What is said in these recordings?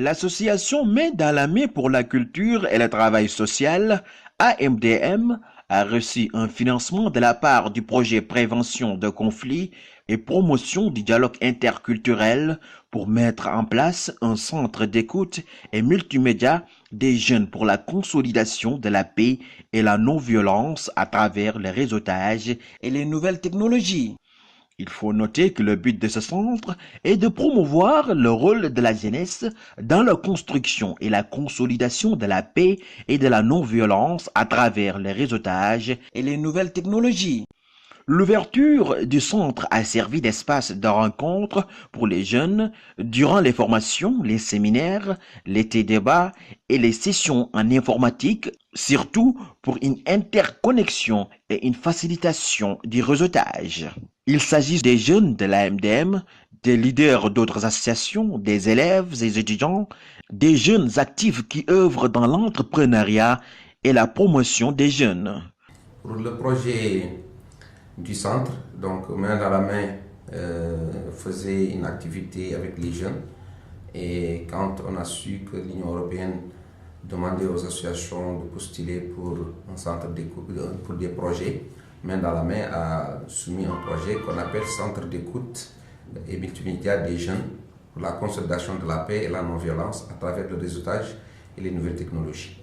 L'association Main dans la main pour la culture et le travail social, AMDM, a reçu un financement de la part du projet Prévention de conflits et promotion du dialogue interculturel pour mettre en place un centre d'écoute et multimédia des jeunes pour la consolidation de la paix et la non-violence à travers le réseautage et les nouvelles technologies. Il faut noter que le but de ce centre est de promouvoir le rôle de la jeunesse dans la construction et la consolidation de la paix et de la non-violence à travers le réseautage et les nouvelles technologies. L'ouverture du centre a servi d'espace de rencontre pour les jeunes durant les formations, les séminaires, les débats et les sessions en informatique, surtout pour une interconnexion et une facilitation du réseautage. Il s'agit des jeunes de l'AMDM, des leaders d'autres associations, des élèves, des étudiants, des jeunes actifs qui œuvrent dans l'entrepreneuriat et la promotion des jeunes. Pour le projet du centre, donc Main dans la main faisait une activité avec les jeunes, et quand on a su que l'Union européenne demandait aux associations de postuler pour un centre d'écoute, pour des projets, Main dans la main a soumis un projet qu'on appelle Centre d'écoute et multimédia des jeunes pour la consolidation de la paix et la non-violence à travers le réseautage et les nouvelles technologies.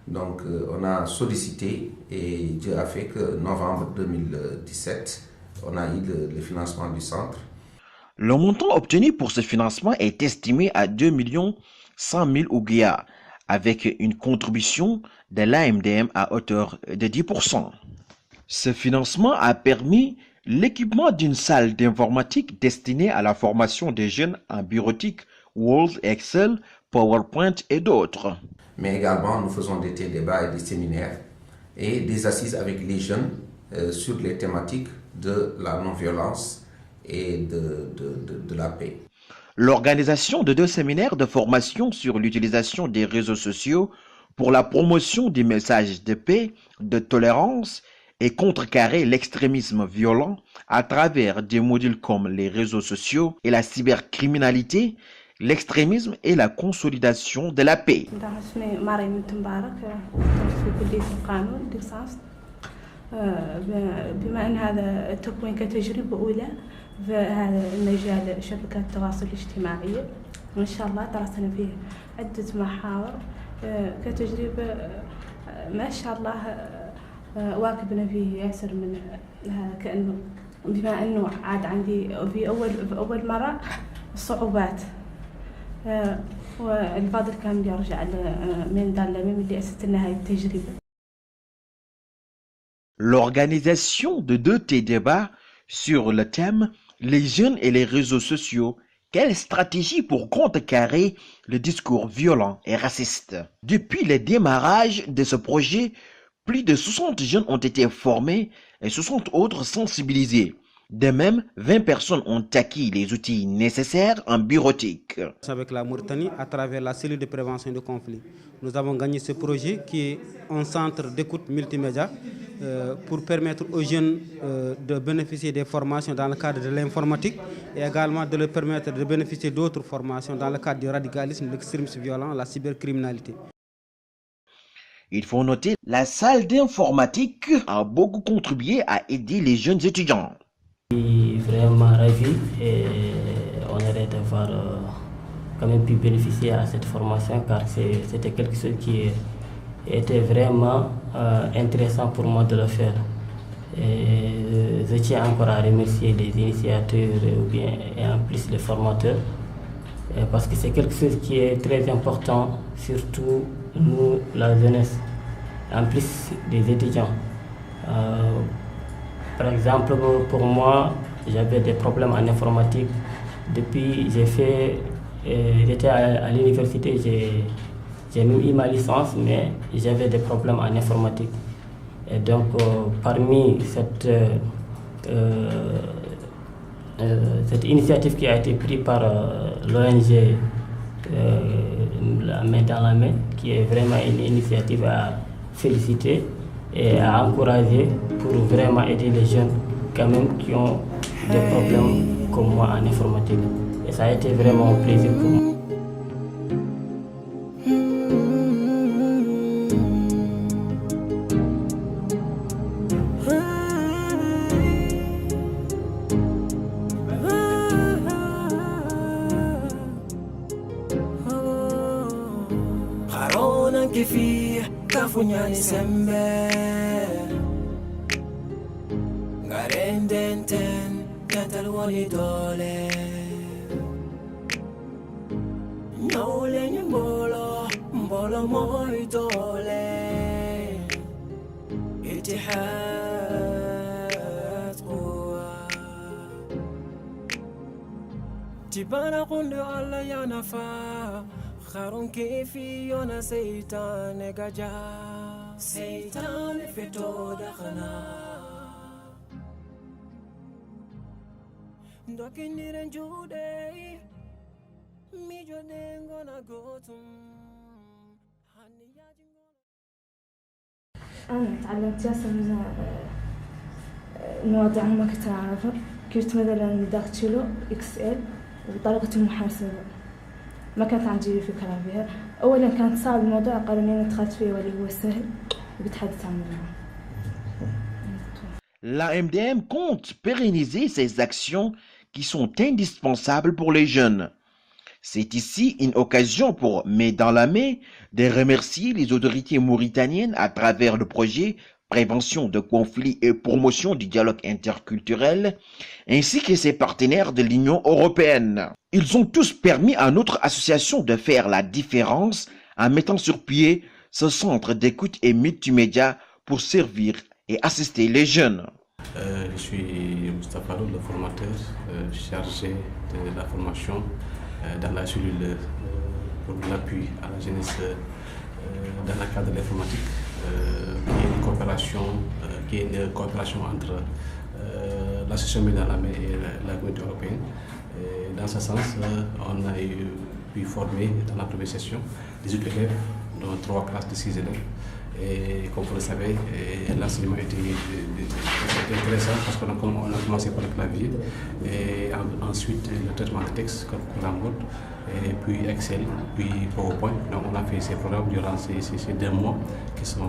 Donc on a sollicité et Dieu a fait que novembre 2017, on a eu le financement du centre. Le montant obtenu pour ce financement est estimé à 2 100 000 ouguiya, avec une contribution de l'AMDM à hauteur de 10%. Ce financement a permis l'équipement d'une salle d'informatique destinée à la formation des jeunes en bureautique, Word, Excel, PowerPoint et d'autres. Mais également, nous faisons des débats et des séminaires et des assises avec les jeunes sur les thématiques de la non-violence et de la paix. L'organisation de 2 séminaires de formation sur l'utilisation des réseaux sociaux pour la promotion des messages de paix, de tolérance et contrecarrer l'extrémisme violent à travers des modules comme les réseaux sociaux et la cybercriminalité, l'extrémisme et la consolidation de la paix. بما أن هذا التكوين كتجربة أولى في هذا المجال شبكات التواصل الاجتماعي، وإن شاء الله درسنا فيه عدة محاور كتجربة ما شاء الله واكبنا فيه ياسر من كأنه بما أنه عاد عندي في أول مرة صعوبات والفضل كان يرجع من دار الأمام اللي أسست لنا هذه التجربة. L'organisation de 2 débats sur le thème « Les jeunes et les réseaux sociaux, quelle stratégie pour contrecarrer le discours violent et raciste ?» Depuis le démarrage de ce projet, plus de 60 jeunes ont été formés et 60 autres sensibilisés. De même, 20 personnes ont acquis les outils nécessaires en bureautique. Avec la Mauritanie, à travers la cellule de prévention de conflits, nous avons gagné ce projet qui est un centre d'écoute multimédia pour permettre aux jeunes de bénéficier des formations dans le cadre de l'informatique et également de leur permettre de bénéficier d'autres formations dans le cadre du radicalisme, l'extrémisme violent, la cybercriminalité. Il faut noter, la salle d'informatique a beaucoup contribué à aider les jeunes étudiants. Je suis vraiment ravi et honoré d'avoir quand même pu bénéficier à cette formation, car c'était quelque chose qui était vraiment intéressant pour moi de le faire. Et je tiens encore à remercier les initiateurs et en plus les formateurs, parce que c'est quelque chose qui est très important, surtout nous, la jeunesse, en plus des étudiants. Par exemple, pour moi, j'avais des problèmes en informatique. Depuis, j'étais à l'université, j'ai même eu ma licence, mais j'avais des problèmes en informatique. Et donc, parmi cette initiative qui a été prise par l'ONG La Main dans la main, qui est vraiment une initiative à féliciter et à encourager pour vraiment aider les jeunes quand même qui ont des problèmes comme moi en informatique. Et ça a été vraiment un plaisir pour moi. Harona kifi kafunyani sembe Garendenten Kental woni dole Nyawle nymbolo Mbolo moy dole Itihad quwa Tibana kundu alla yanafa Kharun kifi yona seitan gaja Seitan fito dakhana Ndokiniren jude Mi jode ngona gotum أنا تعلمت ياسر من المواضيع ما كنت أعرفها كنت مثلا داخلو إكسل وطريقة المحاسبة ما كانت عندي فكرة بها أولا كانت صعب الموضوع قالوا إني دخلت فيه واللي هو سهل وبتحدث عنه. La MDM compte pérenniser ces actions qui sont indispensables pour les jeunes. C'est ici une occasion pour Main dans la main de remercier les autorités mauritaniennes à travers le projet Prévention de conflits et promotion du dialogue interculturel, ainsi que ses partenaires de l'Union européenne. Ils ont tous permis à notre association de faire la différence en mettant sur pied ce centre d'écoute et multimédia pour servir et assister les jeunes. Je suis Moustapha Lou, le formateur chargé de la formation dans la cellule pour l'appui à la jeunesse dans le cadre de l'informatique, qui est une coopération entre l'association Main dans la main et la communauté européenne. Et dans ce sens, on a pu former dans la première session 18 élèves, dont 3 classes de 6 élèves. Et comme vous le savez, l'enseignement était intéressant parce qu'on a commencé par le clavier et ensuite le traitement de texte comme Mode, et puis Excel, puis PowerPoint. Donc on a fait ces programmes durant ces 2 mois qui sont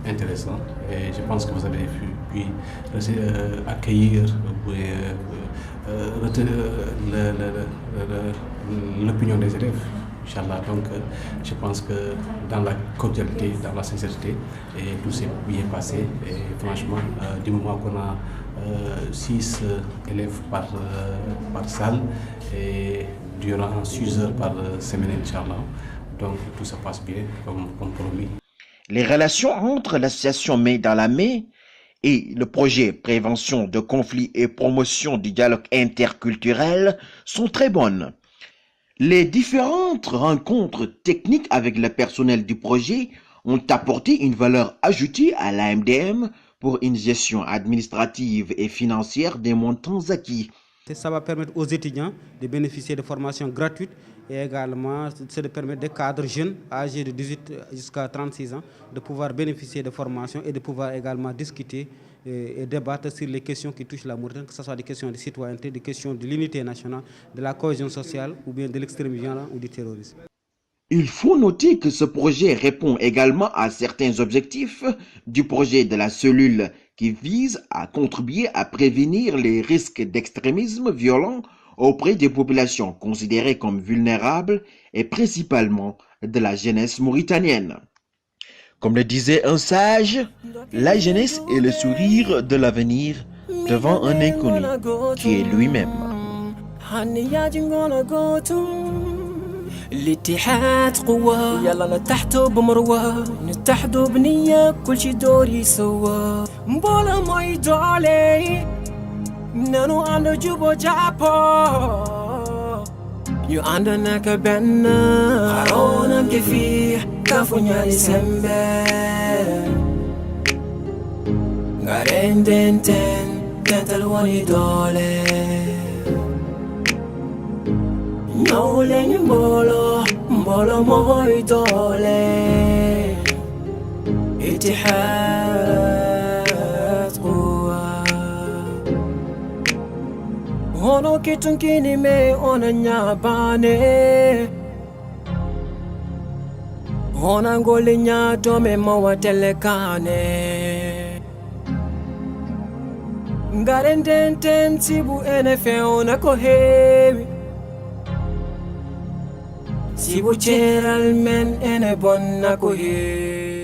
intéressants et je pense que vous avez pu accueillir l'opinion des élèves. Inch'Allah. Donc je pense que dans la cordialité, dans la sincérité, et tout s'est bien passé. Et franchement, du moment qu'on a 6 élèves par salle et durant 6 heures par semaine, Inch'Allah, donc tout se passe bien comme promis. Les relations entre l'association Main dans la main et le projet Prévention de conflits et promotion du dialogue interculturel sont très bonnes. Les différentes rencontres techniques avec le personnel du projet ont apporté une valeur ajoutée à la MDM pour une gestion administrative et financière des montants acquis. Ça va permettre aux étudiants de bénéficier de formations gratuites et également de permettre des cadres jeunes âgés de 18 jusqu'à 36 ans de pouvoir bénéficier de formations et de pouvoir également discuter et débattre sur les questions qui touchent la Mauritanie, que ce soit des questions de citoyenneté, des questions de l'unité nationale, de la cohésion sociale ou bien de l'extrémisme violent ou du terrorisme. Il faut noter que ce projet répond également à certains objectifs du projet de la cellule qui vise à contribuer à prévenir les risques d'extrémisme violent auprès des populations considérées comme vulnérables et principalement de la jeunesse mauritanienne. Comme le disait un sage, la jeunesse est le sourire de l'avenir devant un inconnu qui est lui-même. الاتحاد قوة يلا نتحدوا بمروة نتحدوا بنية كل شي دوري سوا مبولا ما يدعالي نانو عنده جوبو جابو يو عندنا كبنا هارونا كفيح كافونيا لسمبه غارين دنتن كنتلواني دولي نولي مبولو موي دولي اتحاد قوة هونو كتنكيني مي اونا نياباني هونا نقولي نيادو مي مواتلكاني Ngaren ten sibu NFO na kohewi sibu cheral men ene bonna ko he